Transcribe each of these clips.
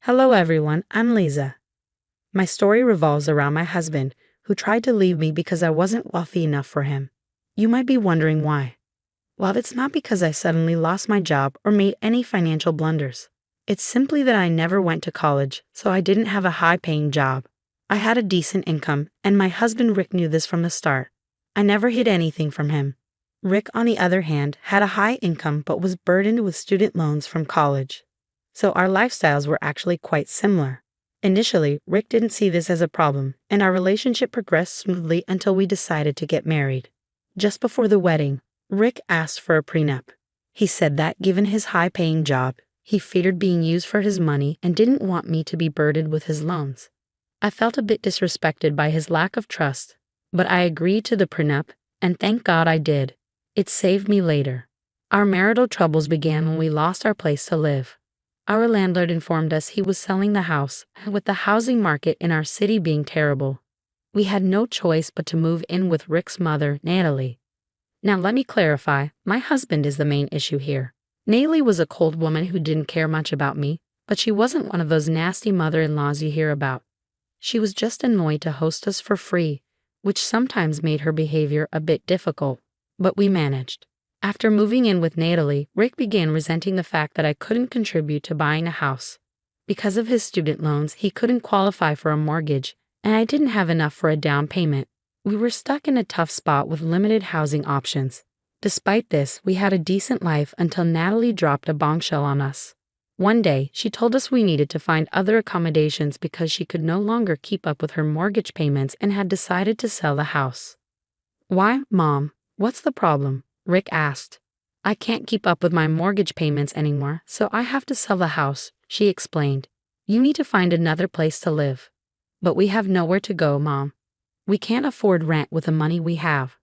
Hello everyone, I'm Lisa. My story revolves around my husband, who tried to leave me because I wasn't wealthy enough for him. You might be wondering why. Well, it's not because I suddenly lost my job or made any financial blunders. It's simply that I never went to college, so I didn't have a high-paying job. I had a decent income, and my husband Rick knew this from the start. I never hid anything from him. Rick, on the other hand, had a high income but was burdened with student loans from college. So our lifestyles were actually quite similar. Initially, Rick didn't see this as a problem, and our relationship progressed smoothly until we decided to get married. Just before the wedding, Rick asked for a prenup. He said that, given his high-paying job, he feared being used for his money and didn't want me to be burdened with his loans. I felt a bit disrespected by his lack of trust, but I agreed to the prenup, and thank God I did. It saved me later. Our marital troubles began when we lost our place to live. Our landlord informed us he was selling the house, with the housing market in our city being terrible. We had no choice but to move in with Rick's mother, Natalie. Now let me clarify, my husband is the main issue here. Natalie was a cold woman who didn't care much about me, but she wasn't one of those nasty mother-in-laws you hear about. She was just annoyed to host us for free, which sometimes made her behavior a bit difficult, but we managed. After moving in with Natalie, Rick began resenting the fact that I couldn't contribute to buying a house. Because of his student loans, he couldn't qualify for a mortgage, and I didn't have enough for a down payment. We were stuck in a tough spot with limited housing options. Despite this, we had a decent life until Natalie dropped a bombshell on us. One day, she told us we needed to find other accommodations because she could no longer keep up with her mortgage payments and had decided to sell the house. "Why, Mom? What's the problem?" Rick asked. "I can't keep up with my mortgage payments anymore, so I have to sell the house," she explained. "You need to find another place to live." "But we have nowhere to go, Mom. We can't afford rent with the money we have,"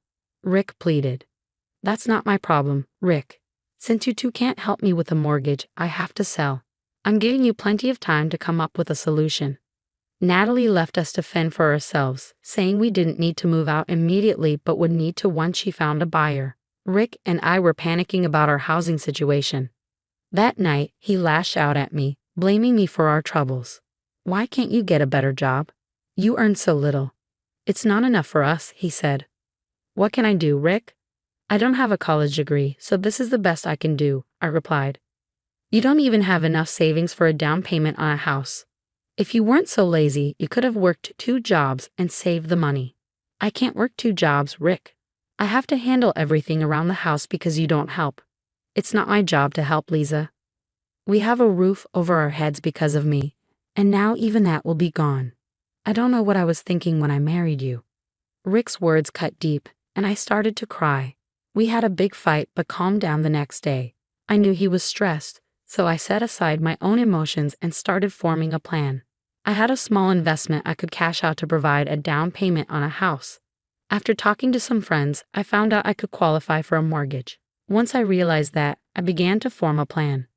Rick pleaded. "That's not my problem, Rick. Since you two can't help me with the mortgage, I have to sell. I'm giving you plenty of time to come up with a solution." Natalie left us to fend for ourselves, saying we didn't need to move out immediately but would need to once she found a buyer. Rick and I were panicking about our housing situation. That night, he lashed out at me, blaming me for our troubles. "Why can't you get a better job? You earn so little." "It's not enough for us," he said. "What can I do, Rick?" "I don't have a college degree, so this is the best I can do," I replied. "You don't even have enough savings for a down payment on a house. If you weren't so lazy, you could have worked 2 jobs and saved the money." "I can't work 2 jobs, Rick. I have to handle everything around the house because you don't help." "It's not my job to help, Lisa. We have a roof over our heads because of me, and now even that will be gone. I don't know what I was thinking when I married you." Rick's words cut deep, and I started to cry. We had a big fight but calmed down the next day. I knew he was stressed, so I set aside my own emotions and started forming a plan. I had a small investment I could cash out to provide a down payment on a house. After talking to some friends, I found out I could qualify for a mortgage. Once I realized that, I began to form a plan.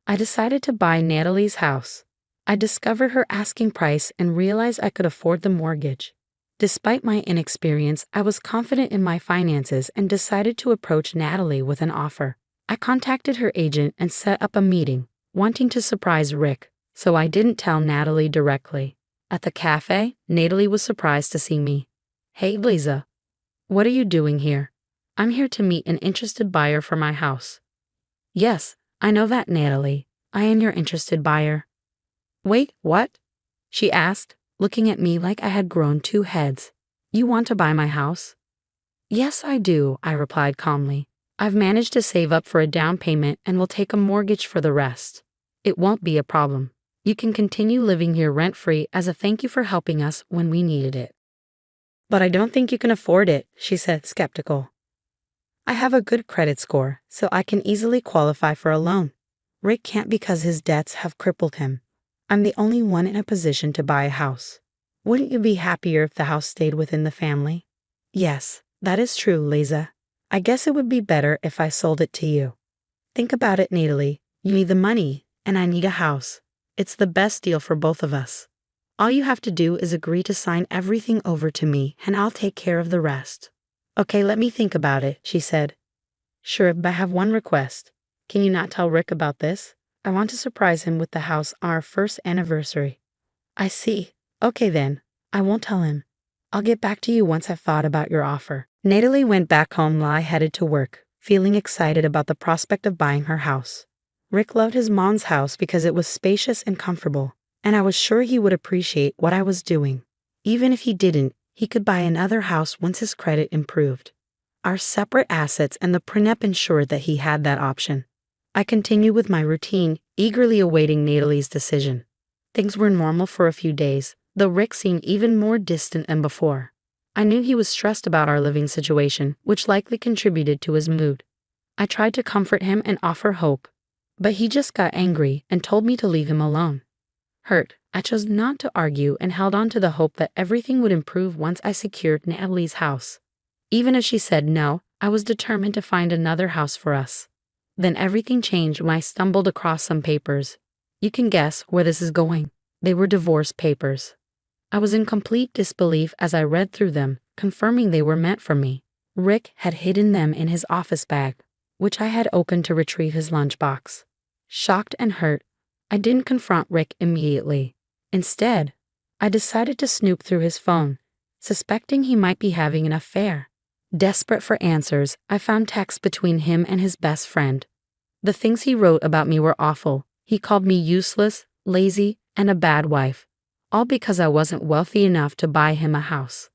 I decided to buy Natalie's house. I discovered her asking price and realized I could afford the mortgage. Despite my inexperience, I was confident in my finances and decided to approach Natalie with an offer. I contacted her agent and set up a meeting, wanting to surprise Rick, so I didn't tell Natalie directly. At the cafe, Natalie was surprised to see me. "Hey, Lisa. What are you doing here?" "I'm here to meet an interested buyer for my house." "Yes, I know that, Natalie. I am your interested buyer." "Wait, what?" she asked, looking at me like I had grown 2 heads. "You want to buy my house?" "Yes, I do," I replied calmly. "I've managed to save up for a down payment and will take a mortgage for the rest. It won't be a problem. You can continue living here rent-free as a thank you for helping us when we needed it." "But I don't think you can afford it," she said, skeptical. "I have a good credit score, so I can easily qualify for a loan. Rick can't because his debts have crippled him. I'm the only one in a position to buy a house. Wouldn't you be happier if the house stayed within the family?" "Yes, that is true, Lisa. I guess it would be better if I sold it to you." "Think about it, Natalie. You need the money, and I need a house. It's the best deal for both of us. All you have to do is agree to sign everything over to me, and I'll take care of the rest." "Okay, let me think about it," she said. "Sure, but I have one request. Can you not tell Rick about this? I want to surprise him with the house on our first anniversary. I see. Okay then. I won't tell him. I'll get back to you once I've thought about your offer. Natalie went back home while I headed to work, feeling excited about the prospect of buying her house. Rick loved his mom's house because it was spacious and comfortable, and I was sure he would appreciate what I was doing. Even if he didn't, he could buy another house once his credit improved. Our separate assets and the prenup ensured that he had that option. I continued with my routine, eagerly awaiting Natalie's decision. Things were normal for a few days, though Rick seemed even more distant than before. I knew he was stressed about our living situation, which likely contributed to his mood. I tried to comfort him and offer hope, but he just got angry and told me to leave him alone. Hurt, I chose not to argue and held on to the hope that everything would improve once I secured Natalie's house. Even as she said no, I was determined to find another house for us. Then everything changed when I stumbled across some papers. You can guess where this is going. They were divorce papers. I was in complete disbelief as I read through them, confirming they were meant for me. Rick had hidden them in his office bag, which I had opened to retrieve his lunchbox. Shocked and hurt, I didn't confront Rick immediately. Instead, I decided to snoop through his phone, suspecting he might be having an affair. Desperate for answers, I found texts between him and his best friend. The things he wrote about me were awful. He called me useless, lazy, and a bad wife, all because I wasn't wealthy enough to buy him a house.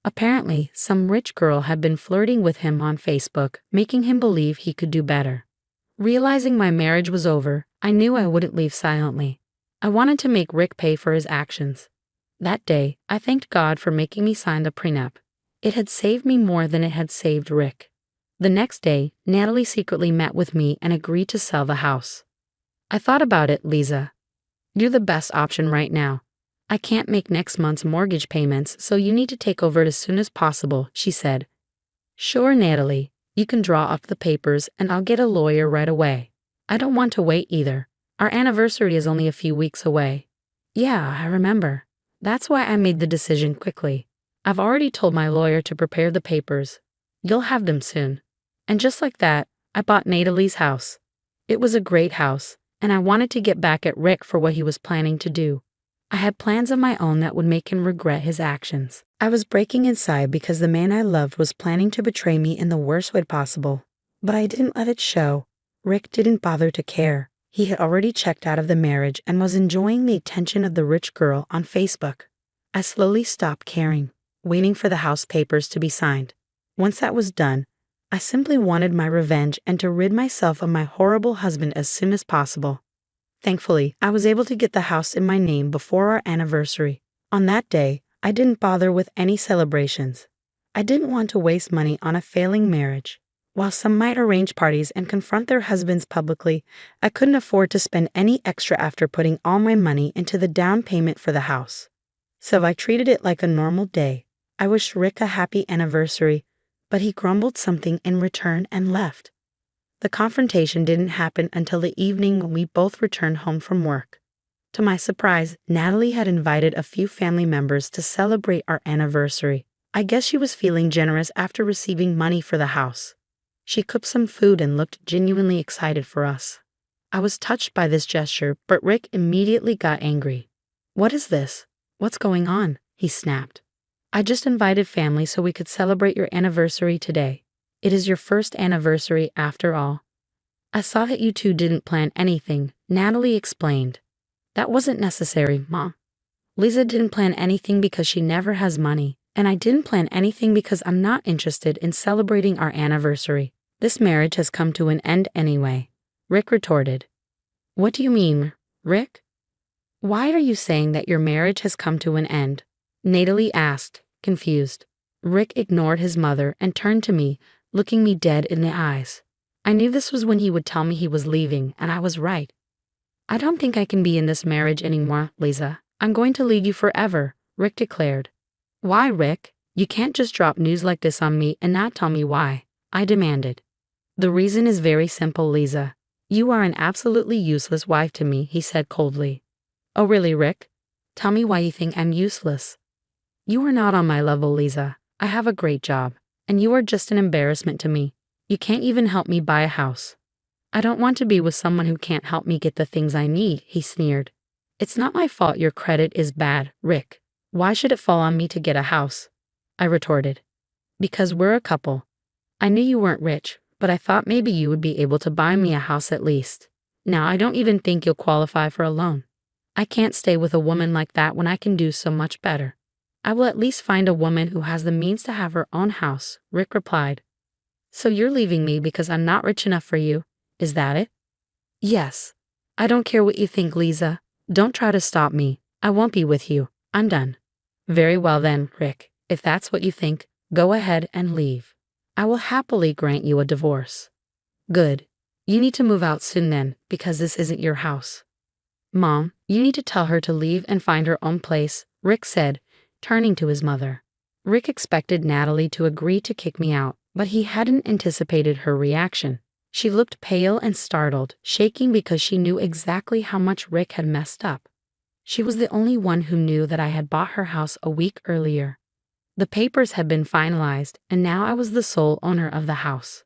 Apparently, some rich girl had been flirting with him on Facebook, making him believe he could do better. Realizing my marriage was over, I knew I wouldn't leave silently. I wanted to make Rick pay for his actions. That day, I thanked God for making me sign the prenup. It had saved me more than it had saved Rick. The next day, Natalie secretly met with me and agreed to sell the house. I thought about it, Lisa. You're the best option right now. I can't make next month's mortgage payments, so you need to take over it as soon as possible, she said. Sure, Natalie. You can draw up the papers and I'll get a lawyer right away. I don't want to wait either. Our anniversary is only a few weeks away. Yeah, I remember. That's why I made the decision quickly. I've already told my lawyer to prepare the papers. You'll have them soon. And just like that, I bought Natalie's house. It was a great house, and I wanted to get back at Rick for what he was planning to do. I had plans of my own that would make him regret his actions. I was breaking inside because the man I loved was planning to betray me in the worst way possible. But I didn't let it show. Rick didn't bother to care. He had already checked out of the marriage and was enjoying the attention of the rich girl on Facebook. I slowly stopped caring, waiting for the house papers to be signed. Once that was done, I simply wanted my revenge and to rid myself of my horrible husband as soon as possible. Thankfully, I was able to get the house in my name before our anniversary. On that day, I didn't bother with any celebrations. I didn't want to waste money on a failing marriage. While some might arrange parties and confront their husbands publicly, I couldn't afford to spend any extra after putting all my money into the down payment for the house. So I treated it like a normal day. I wished Rick a happy anniversary, but he grumbled something in return and left. The confrontation didn't happen until the evening when we both returned home from work. To my surprise, Natalie had invited a few family members to celebrate our anniversary. I guess she was feeling generous after receiving money for the house. She cooked some food and looked genuinely excited for us. I was touched by this gesture, but Rick immediately got angry. What is this? What's going on? He snapped. I just invited family so we could celebrate your anniversary today. It is your first anniversary after all. I saw that you two didn't plan anything, Natalie explained. That wasn't necessary, Mom. Lisa didn't plan anything because she never has money, and I didn't plan anything because I'm not interested in celebrating our anniversary. This marriage has come to an end anyway, Rick retorted. What do you mean, Rick? Why are you saying that your marriage has come to an end? Natalie asked, confused. Rick ignored his mother and turned to me, looking me dead in the eyes. I knew this was when he would tell me he was leaving, and I was right. I don't think I can be in this marriage anymore, Lisa. I'm going to leave you forever, Rick declared. Why, Rick? You can't just drop news like this on me and not tell me why, I demanded. The reason is very simple, Lisa. You are an absolutely useless wife to me, he said coldly. Oh really, Rick? Tell me why you think I'm useless. You are not on my level, Lisa. I have a great job, and you are just an embarrassment to me. You can't even help me buy a house. I don't want to be with someone who can't help me get the things I need, he sneered. It's not my fault your credit is bad, Rick. Why should it fall on me to get a house? I retorted. Because we're a couple. I knew you weren't rich, but I thought maybe you would be able to buy me a house at least. Now I don't even think you'll qualify for a loan. I can't stay with a woman like that when I can do so much better. I will at least find a woman who has the means to have her own house, Rick replied. So you're leaving me because I'm not rich enough for you, is that it? Yes. I don't care what you think, Lisa. Don't try to stop me. I won't be with you. I'm done. Very well then, Rick. If that's what you think, go ahead and leave. I will happily grant you a divorce. Good. You need to move out soon then, because this isn't your house. Mom, you need to tell her to leave and find her own place, Rick said, turning to his mother. Rick expected Natalie to agree to kick me out, but he hadn't anticipated her reaction. She looked pale and startled, shaking because she knew exactly how much Rick had messed up. She was the only one who knew that I had bought her house a week earlier. The papers had been finalized, and now I was the sole owner of the house.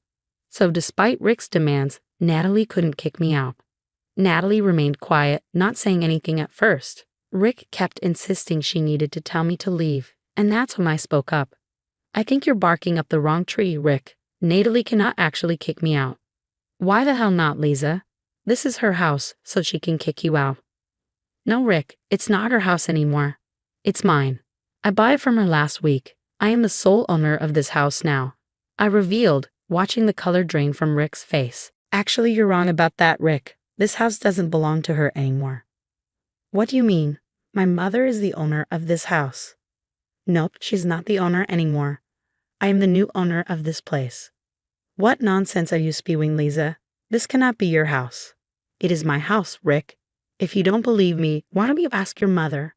So despite Rick's demands, Natalie couldn't kick me out. Natalie remained quiet, not saying anything at first. Rick kept insisting she needed to tell me to leave, and that's when I spoke up. I think you're barking up the wrong tree, Rick. Natalie cannot actually kick me out. Why the hell not, Lisa? This is her house, so she can kick you out. No, Rick, it's not her house anymore. It's mine. I bought it from her last week. I am the sole owner of this house now, I revealed, watching the color drain from Rick's face. Actually, you're wrong about that, Rick. This house doesn't belong to her anymore. What do you mean? My mother is the owner of this house. Nope, she's not the owner anymore. I am the new owner of this place. What nonsense are you spewing, Lisa? This cannot be your house. It is my house, Rick. If you don't believe me, why don't you ask your mother?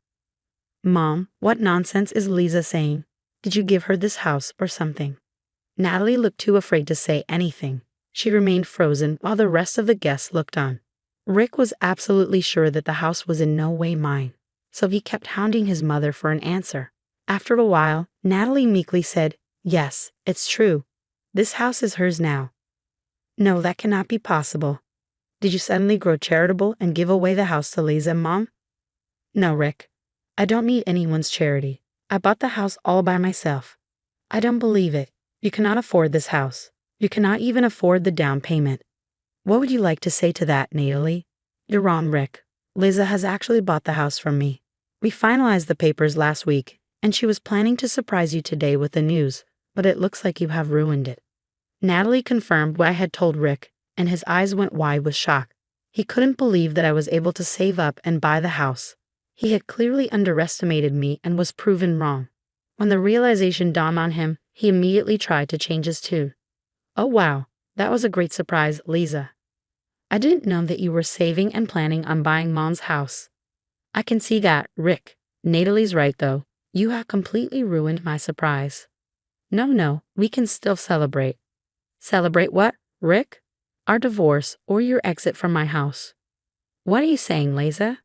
Mom, what nonsense is Lisa saying? Did you give her this house or something? Natalie looked too afraid to say anything. She remained frozen while the rest of the guests looked on. Rick was absolutely sure that the house was in no way mine, so he kept hounding his mother for an answer. After a while, Natalie meekly said, Yes, it's true. This house is hers now. No, that cannot be possible. Did you suddenly grow charitable and give away the house to Lisa, Mom? No, Rick. I don't need anyone's charity. I bought the house all by myself. I don't believe it. You cannot afford this house. You cannot even afford the down payment. What would you like to say to that, Natalie? You're wrong, Rick. Lisa has actually bought the house from me. We finalized the papers last week, and she was planning to surprise you today with the news, but it looks like you have ruined it. Natalie confirmed what I had told Rick, and his eyes went wide with shock. He couldn't believe that I was able to save up and buy the house. He had clearly underestimated me and was proven wrong. When the realization dawned on him, he immediately tried to change his tune. Oh wow, that was a great surprise, Lisa. I didn't know that you were saving and planning on buying Mom's house. I can see that, Rick. Natalie's right though. You have completely ruined my surprise. No, we can still celebrate. Celebrate what, Rick? Our divorce or your exit from my house. What are you saying, Lisa?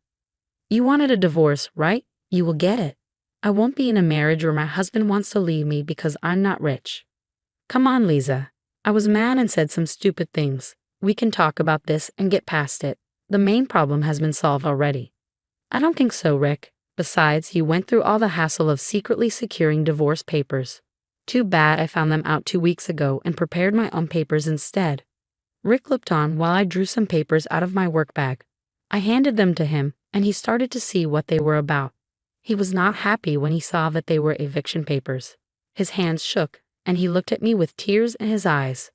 You wanted a divorce, right? You will get it. I won't be in a marriage where my husband wants to leave me because I'm not rich. Come on, Lisa. I was mad and said some stupid things. We can talk about this and get past it. The main problem has been solved already. I don't think so, Rick. Besides, you went through all the hassle of secretly securing divorce papers. Too bad I found them out 2 weeks ago and prepared my own papers instead. Rick looked on while I drew some papers out of my work bag. I handed them to him, and he started to see what they were about. He was not happy when he saw that they were eviction papers. His hands shook, and he looked at me with tears in his eyes.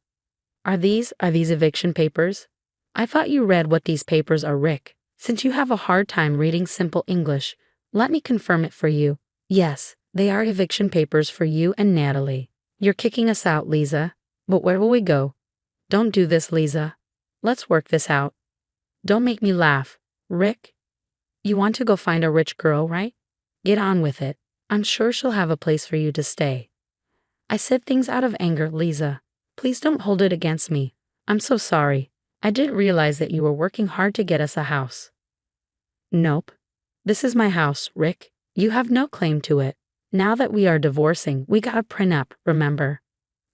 Are these eviction papers? I thought you read what these papers are, Rick. Since you have a hard time reading simple English, let me confirm it for you. Yes, they are eviction papers for you and Natalie. You're kicking us out, Lisa. But where will we go? Don't do this, Lisa. Let's work this out. Don't make me laugh. Rick, you want to go find a rich girl, right? Get on with it. I'm sure she'll have a place for you to stay. I said things out of anger, Lisa. Please don't hold it against me. I'm so sorry. I didn't realize that you were working hard to get us a house. Nope. This is my house, Rick. You have no claim to it. Now that we are divorcing, we got a prenup, remember?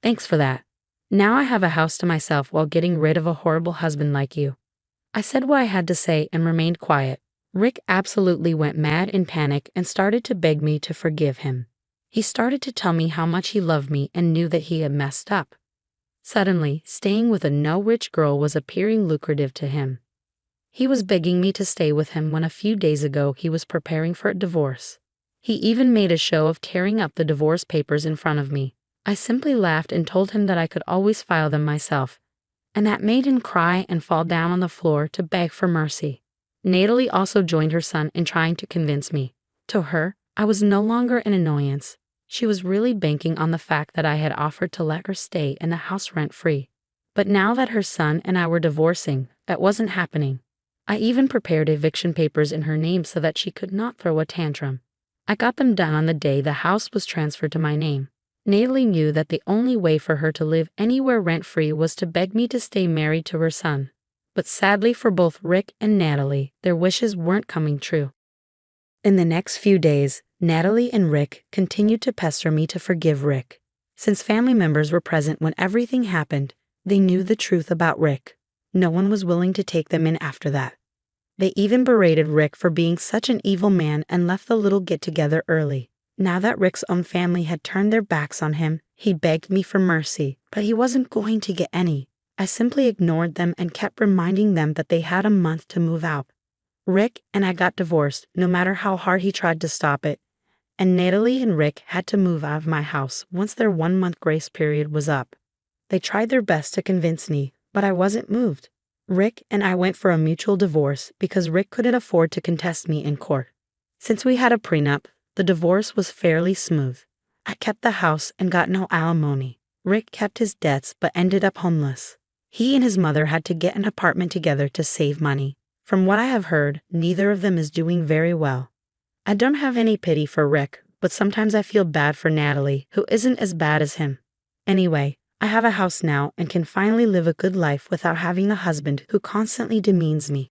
Thanks for that. Now I have a house to myself while getting rid of a horrible husband like you." I said what I had to say and remained quiet. Rick absolutely went mad in panic and started to beg me to forgive him. He started to tell me how much he loved me and knew that he had messed up. Suddenly, staying with a no-rich girl was appearing lucrative to him. He was begging me to stay with him when a few days ago he was preparing for a divorce. He even made a show of tearing up the divorce papers in front of me. I simply laughed and told him that I could always file them myself, and that made him cry and fall down on the floor to beg for mercy. Natalie also joined her son in trying to convince me. To her, I was no longer an annoyance. She was really banking on the fact that I had offered to let her stay in the house rent-free. But now that her son and I were divorcing, that wasn't happening. I even prepared eviction papers in her name so that she could not throw a tantrum. I got them done on the day the house was transferred to my name. Natalie knew that the only way for her to live anywhere rent-free was to beg me to stay married to her son. But sadly for both Rick and Natalie, their wishes weren't coming true. In the next few days, Natalie and Rick continued to pester me to forgive Rick. Since family members were present when everything happened, they knew the truth about Rick. No one was willing to take them in after that. They even berated Rick for being such an evil man and left the little get-together early. Now that Rick's own family had turned their backs on him, he begged me for mercy, but he wasn't going to get any. I simply ignored them and kept reminding them that they had a month to move out. Rick and I got divorced, no matter how hard he tried to stop it, and Natalie and Rick had to move out of my house once their 1-month grace period was up. They tried their best to convince me, but I wasn't moved. Rick and I went for a mutual divorce because Rick couldn't afford to contest me in court. Since we had a prenup, the divorce was fairly smooth. I kept the house and got no alimony. Rick kept his debts but ended up homeless. He and his mother had to get an apartment together to save money. From what I have heard, neither of them is doing very well. I don't have any pity for Rick, but sometimes I feel bad for Natalie, who isn't as bad as him. Anyway, I have a house now and can finally live a good life without having a husband who constantly demeans me.